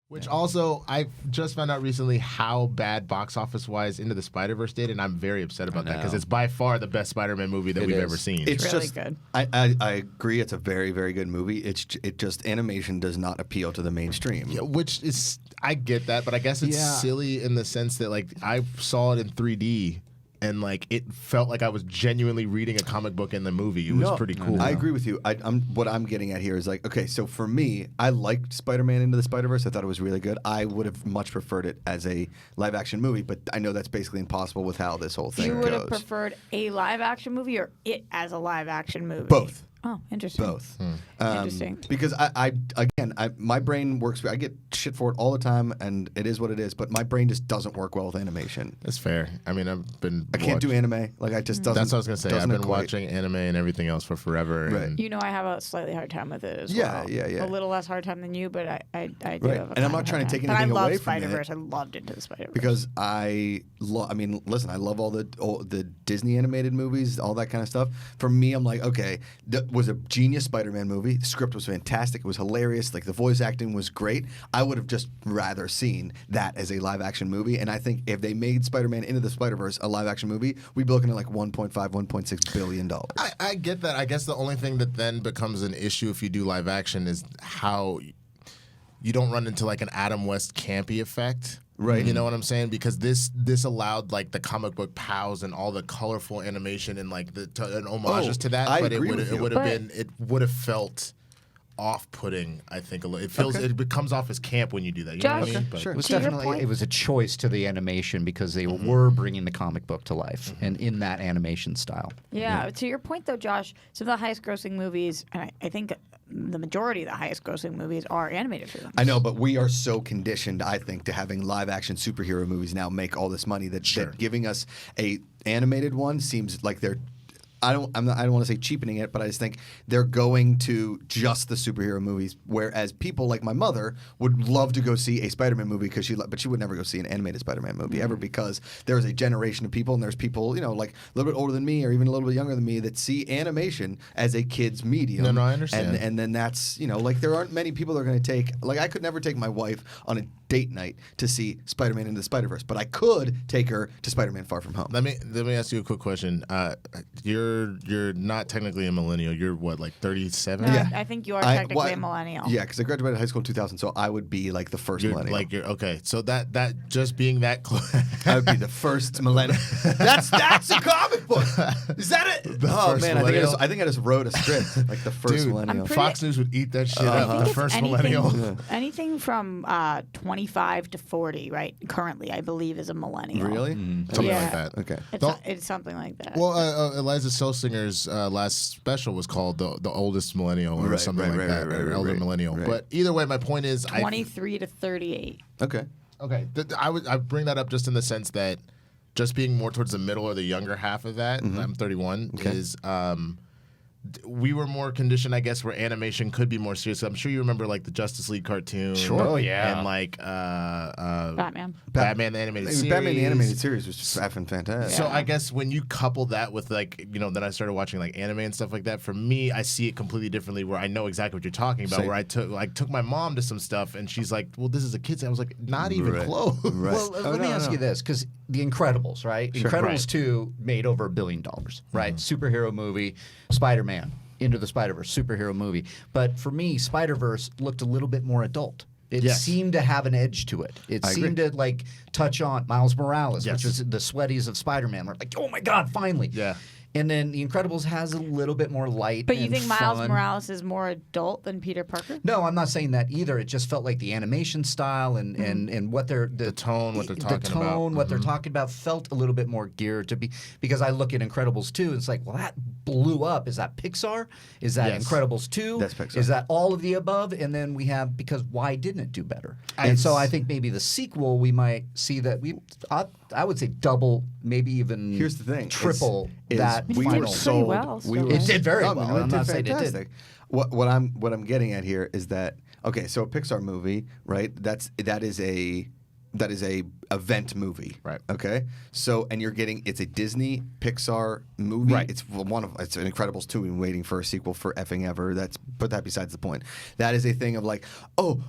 Which also, I just found out recently how bad box office wise Into the Spider-Verse did, and I'm very upset about that because it's by far the best Spider-Man movie that we've ever seen. It's really just good. I agree. It's a very, very good movie. It just animation does not appeal to the mainstream. Yeah, which is, I get that, but I guess it's silly in the sense that like I saw it in 3D. And like it felt like I was genuinely reading a comic book in the movie. It was pretty cool. I agree with you. What I'm getting at here is like, okay, so for me, I liked Spider-Man Into the Spider-Verse. I thought it was really good. I would have much preferred it as a live-action movie, but I know that's basically impossible with how this whole thing You goes. would have preferred a live-action movie or it as a live-action movie? Both. Oh, interesting. Both. Interesting. Because my brain works. I get shit for it all the time, and it is what it is. But my brain just doesn't work well with animation. That's fair. I mean, I can't do anime. Like I just doesn't. That's what I was gonna say. I've been equate. watching anime and everything else for forever. Right. And You know, I have a slightly hard time with it as Yeah, well. yeah. A little less hard time than you, but I do Right. have a And I'm not kind trying of to take hard time. anything But I away love from it. Spider-Verse. I loved Into the Spider-Verse. Because I mean, listen, I love all the Disney animated movies, all that kind of stuff. For me, I'm like, okay, that was a genius Spider-Man movie. The script was fantastic. It was hilarious. Like the voice acting was great. I would have just rather seen that as a live action movie. And I think if they made Spider-Man Into the Spider-Verse a live action movie, we'd be looking at like $1.6 billion. I get that. I guess the only thing that then becomes an issue if you do live action is how you don't run into like an Adam West campy effect. Right. You know what I'm saying? Because this allowed like the comic book pals and all the colorful animation and like and homages to that. I But agree with you. it would have felt off-putting. I think a little. It feels it comes off as camp when you do that. You know what I Josh? mean? But- Sure. It was To your definitely point- it was a choice to the animation because they were bringing the comic book to life and in that animation style. Yeah, to your point though, Josh, some of the highest grossing movies, and I think the majority of the highest grossing movies are animated films. I know, but we are so conditioned, I think, to having live action superhero movies now make all this money that giving us a animated one seems like they're. I don't want to say cheapening it, but I just think they're going to just the superhero movies. Whereas people like my mother would love to go see a Spider-Man movie but she would never go see an animated Spider-Man movie ever because there's a generation of people and there's people like a little bit older than me or even a little bit younger than me that see animation as a kid's medium. No, I understand. And then that's like there aren't many people that are going to take I could never take my wife on a date night to see Spider-Man Into the Spider-Verse, but I could take her to Spider-Man Far From Home. Let me ask you a quick question. You're not technically a millennial. You're what, like 37? No, Yeah. I think you are technically a millennial. Yeah, because I graduated high school in 2000, so I would be like the first millennial. You're okay. So that just being that close. I would be the first millennial. That's a comic book. Is that it? Oh first man, millennial? I think I just wrote a script like the first Dude, millennial. Fox News would eat that shit I up. think The it's first anything, millennial. anything from 25 to 40, right? Currently, I believe, is a millennial. Really? Something Yeah. like that. Okay. It's something like that. Well, Eliza Selsinger's last special was called the oldest millennial or something like that, or elder millennial. right. But either way, my point is, 23 to 38. Okay. Okay, I bring that up just in the sense that just being more towards the middle or the younger half of that. I'm 31. Is we were more conditioned, I guess, where animation could be more serious. I'm sure you remember like the Justice League cartoon. Sure. Oh, yeah. And like Batman. Batman the animated series. Batman the animated series was just effing fantastic. So I guess when you couple that with like, then I started watching like anime and stuff like that. For me, I see it completely differently where I know exactly what you're talking about. Same. Where I took my mom to some stuff and she's like, well, this is a kid's. I was like, not even close. Right. Well, let me ask you this, because The Incredibles, right? Incredibles Right. 2 made over $1 billion, right? Superhero movie, Spider-Man, Into the Spider-Verse, superhero movie. But for me, Spider-Verse looked a little bit more adult. It Yes. seemed to have an edge to it. It I seemed to like touch on Miles Morales, Yes. which was the sweaties of Spider-Man. We're like, oh my God, finally. Yeah. And then The Incredibles has a little bit more light. But you and think Miles fun. Morales is more adult than Peter Parker? No, I'm not saying that either. It just felt like the animation style and what they're The tone, what they're talking about. The tone, what they're talking about, felt a little bit more geared to be. Because I look at Incredibles 2, and it's like, well, that blew up. Is that Pixar? Is that Yes. Incredibles 2? That's Pixar. Is that all of the above? And then we have because why didn't it do better? And so I think maybe the sequel we might see that I would say double, maybe even Here's the thing: triple is that we final. were pretty sold. well we still, were, right? It did very I well. mean, I'm not saying it did. fantastic. What I'm getting at here is that okay, so a Pixar movie, right? That is a event movie, Right. Okay, so and it's a Disney Pixar movie. Right. It's an Incredibles 2 and waiting for a sequel for effing ever. But that besides the point. That is a thing of like, oh,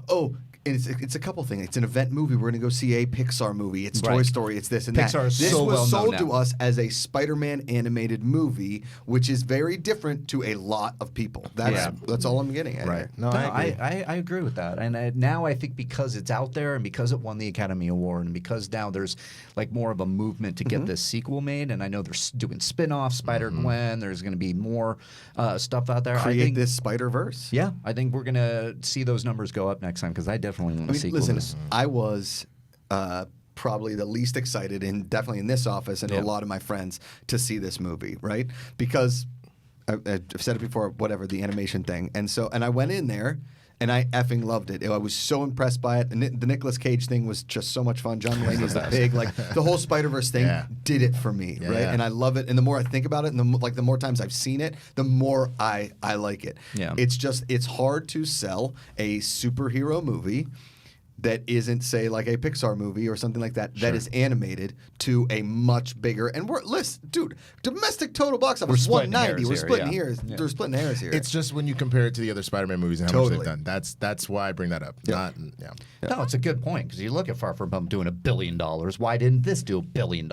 it's a couple things. It's an event movie. We're going to go see a Pixar movie. It's Toy Right. Story. It's this and Pixar that. is This so was well known sold to now. us as a Spider-Man animated movie, which is very different to a lot of people. That's all I'm getting at. Right. here. No, No, I agree. I agree with that. And now I think because it's out there and because it won the Academy Award and because now there's like more of a movement to get this sequel made, and I know they're doing spin-offs, Spider-Gwen, there's going to be more stuff out there. I Create think, this Spider-Verse. Yeah, I think we're going to see those numbers go up next time because I definitely want I a mean, sequel listen, to this. I was probably the least excited, and definitely in this office and a lot of my friends, to see this movie, right? Because I've said it before, whatever, the animation thing. And I went in there, and I effing loved it. I was so impressed by it. And the Nicolas Cage thing was just so much fun. John Mulaney's the pig. Like, the whole Spider-Verse thing did it for me, right? Yeah. And I love it. And the more I think about it, and the more times I've seen it, the more I like it. Yeah. It's hard to sell a superhero movie that isn't, say, like a Pixar movie or something like that, that is animated to a much bigger. And dude, domestic total box office splitting 190. hairs We're here, splitting yeah. hairs. Yeah. They're splitting hairs here. It's just when you compare it to the other Spider-Man movies and how much Totally. they've done. That's why I bring that up. Not No, it's a good point because you look at Far From Home doing $1 billion. Why didn't this do $1 billion?